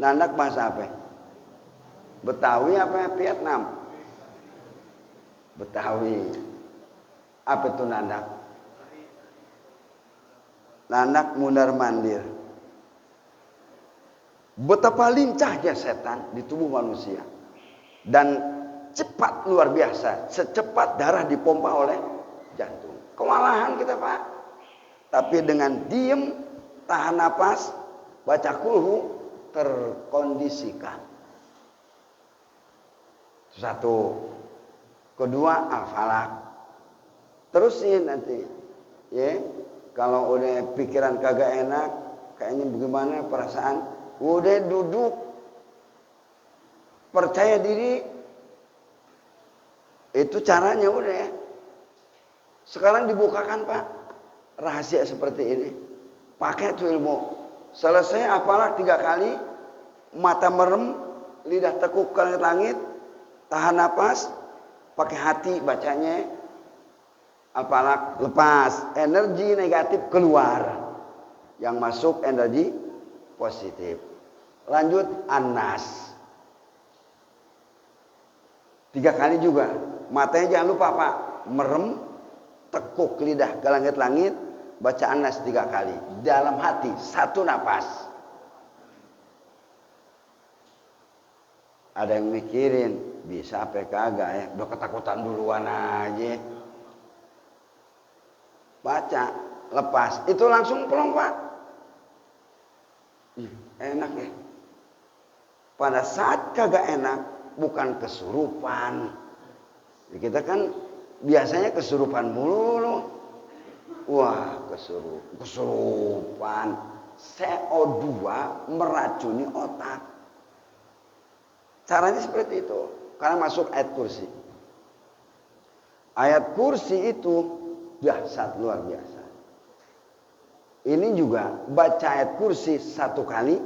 Nandak bahasa apa? Betawi apa Vietnam? Betawi. Apa itu nandak? Nandak mundar mandir. Betapa lincahnya setan di tubuh manusia. Dan cepat luar biasa. Secepat darah dipompa oleh jantung. Kewalahan kita, Pak. Tapi dengan diem, tahan napas, baca kulhu, terkondisikan. Satu. Kedua, al-falaq. Terusin nanti. Ya, kalau udah pikiran kagak enak, kayaknya bagaimana perasaan, udah duduk, percaya diri. Itu caranya udah. Sekarang dibukakan, Pak. Rahasia seperti ini. Pakai tuh ilmu. Selesai apalah 3 kali. Mata merem. Lidah tekuk ke langit. Tahan napas. Pakai hati bacanya. Apalah lepas. Energi negatif keluar. Yang masuk energi positif. Lanjut An-Nas. 3 kali juga. Matanya jangan lupa, Pak. Merem. Tekuk lidah ke langit-langit, baca An-Nas 3 kali. Dalam hati, 1 napas. Ada yang mikirin, bisa apa kagak ya? Udah ketakutan duluan aja. Baca, lepas. Itu langsung plong, Pak. Enak ya. Pada saat kagak enak, bukan kesurupan. Kita kan biasanya kesurupan mulu. Wah, kesurupan. CO2 meracuni otak. Caranya seperti itu. Karena masuk ayat kursi. Ayat kursi itu dahsyat luar biasa. Ini juga baca ayat kursi 1 kali.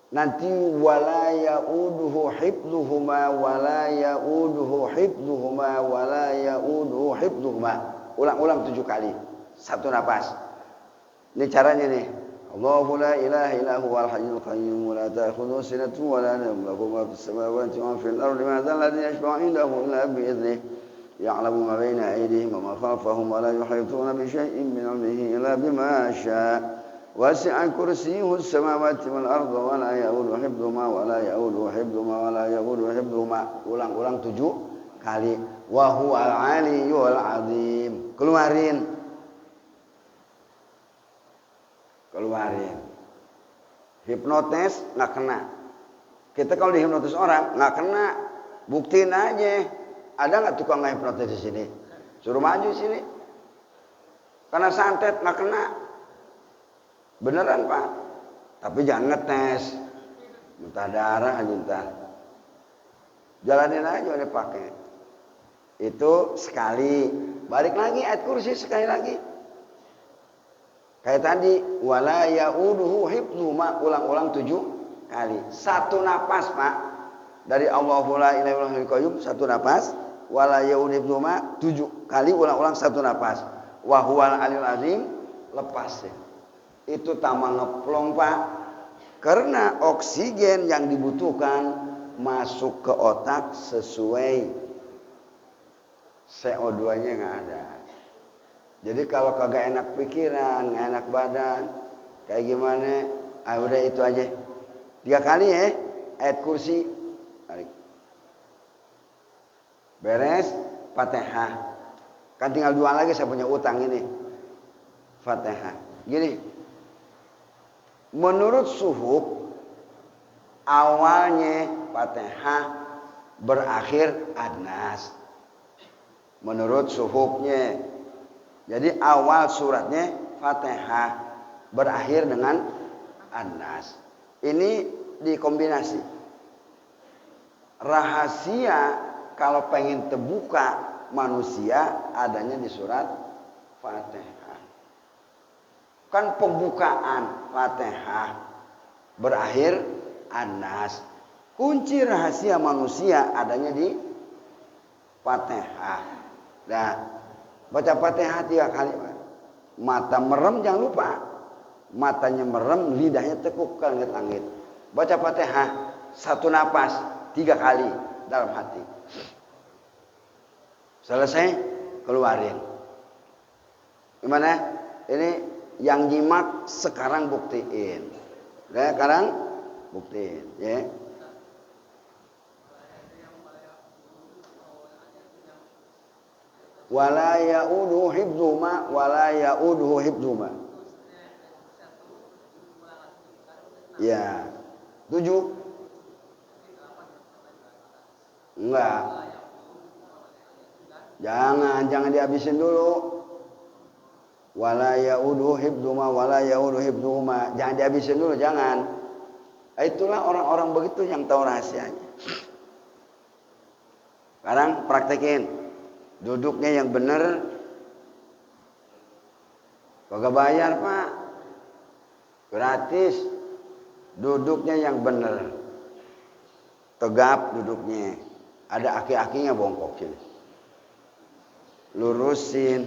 Nanti wala yauduhu hifdzuhuma wala yauduhu hifdzuhuma wala yauduhu hifdzuhuma. Ulang-ulang 7 kali. 1 napas. Ini caranya nih. Allahu la ilaha illa huwal hayyul qayyum la ta'khudhuhu sinatun wa la nawm lahu ma fis samawati wa fil ardi ma dhal ladzi yashfa'u 'indahu illa bi idhnihi ya'lamu ma baina aydihim wa ma khalfahum wa la yuhituna bi shay'in min 'ilmihi illa bima syaa. Wasi'a kursiyyuhu as-samawati wal arda wa la ya'uduhu hifdhuhuma wa la ya'uduhu hifdhuhuma wa la ya'uduhu hifdhuhuma. Ulang-ulang 7 kali. Wa huwal 'aliyyul 'azim. Keluarin. keluarin. Hipnotis nggak kena. Kita kalau dihipnotis orang nggak kena, buktiin aja. Ada nggak tukang hipnotis di sini? Suruh maju sini. Karena santet nggak kena. Beneran Pak. Tapi jangan ngetes. Muntah darah aja ntar. Jalanin aja udah pakai. Itu sekali. Balik lagi ayat kursi sekali lagi. Kayak tadi, wala ya'uduhu hifdzuhuma, ulang-ulang 7 kali. Satu napas, Pak. Dari Allahu la ilaha illa huwal qayyum, satu napas. Wala ya'uduhu hifdzuhuma 7 kali, ulang-ulang satu napas. Wa huwal aliyul azim, lepas ya. Itu tambah ngeplong, Pak. Karena oksigen yang dibutuhkan masuk ke otak sesuai CO2-nya nggak ada. Jadi kalau kagak enak pikiran, nggak enak badan, kayak gimana? Udah itu aja. 3 kali ya, ayat kursi. Beres, Fatihah. Kan tinggal 2 lagi saya punya utang ini. Fatihah. Gini. Menurut suhuk, awalnya Fatihah berakhir An-Nas. Menurut suhuknya. Jadi awal suratnya Fatihah berakhir dengan An-Nas. Ini dikombinasi. Rahasia kalau pengen terbuka manusia adanya di surat Fatihah. Kan pembukaan Fatihah berakhir An-Nas. Kunci rahasia manusia adanya di Fatihah. Nah, baca Fatihah 3 kali. Mata merem jangan lupa. Matanya merem, lidahnya tekuk ke langit-langit. Baca Fatihah 1 napas 3 kali dalam hati. Selesai, keluarin. Gimana? Ini yang nyimak sekarang buktiin. Ya, sekarang buktiin, ya. Wala ya'uduhu hifdzuhuma wala ya'uduhu hifdzuhuma. Ya. 7. Enggak. Jangan dihabisin dulu. Wala ya'uduhu hifdzuhuma wala ya'uduhu hifdzuhuma. Jangan dihabisin dulu, jangan. Itulah orang-orang begitu yang tahu rahasianya. Sekarang praktekin. Duduknya yang benar. Kagak bayar, Pak. Gratis. Duduknya yang benar. Tegap duduknya. Ada aki-akinya bongkok sini. Lurusin.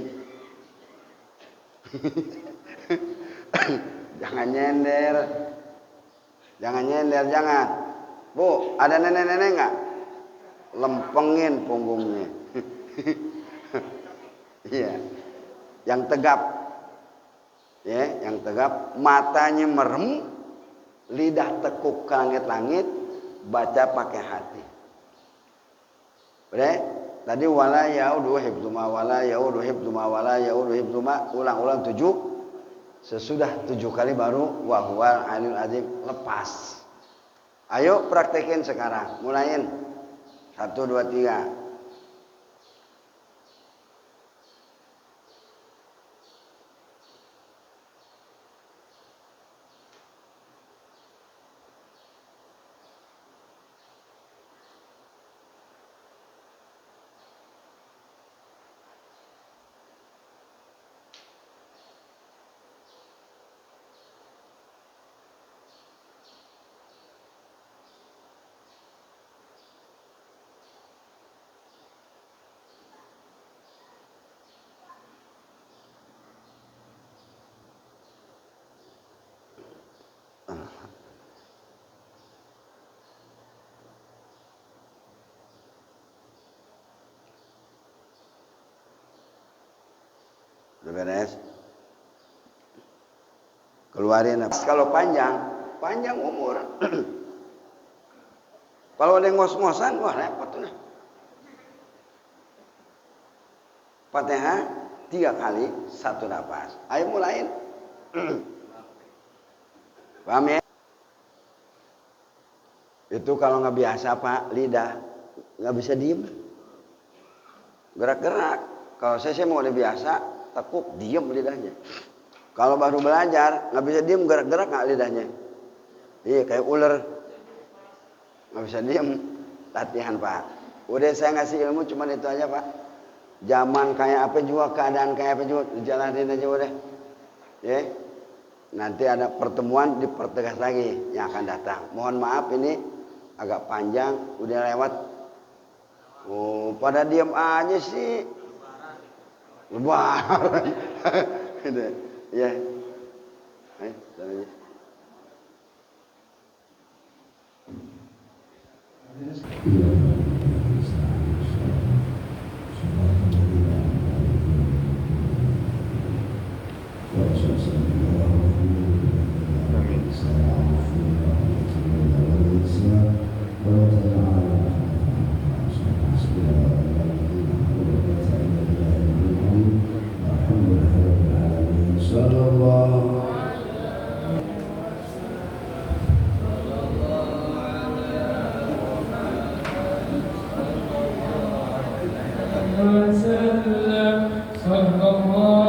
Jangan nyender. Jangan nyender, jangan. Bu, ada nenek-nenek enggak? Lempengin punggungnya. Iya. Yang tegap. Ya, yang tegap, matanya merem, lidah tekuk ke langit-langit, baca pakai hati. Udah? Tadi wala ya'uduhu hifdzuhuma wala ya'uduhu hifdzuhuma wala ya'uduhu hifdzuhuma, ulang-ulang 7. Sesudah 7 kali baru wa huwal aliyul azim, lepas. Ayo praktekin sekarang. Mulain. 1 2 3. Udah beres. Keluarin. Kalau panjang umur. Kalau ada yang ngos-ngosan, wah repot tuh. Fatihah 3 kali 1 napas. Ayo mulain. Paham ya? Itu kalau nggak biasa Pak, lidah nggak bisa diem, gerak-gerak. Kalau saya mau udah biasa, tekuk diem lidahnya. Kalau baru belajar nggak bisa diem, gerak-gerak nggak lidahnya. Iya kayak ular, nggak bisa diem. Latihan Pak. Udah saya ngasih ilmu cuman itu aja Pak. Zaman kayak apa juga, keadaan kayak apa juga, jalanin aja udah. Ya. Nanti ada pertemuan dipertegas lagi yang akan datang. Mohon maaf ini agak panjang, udah lewat. Oh, pada diam aja sih. Lebaran. Gitu. Ya. Ayo, tanya. صلى الله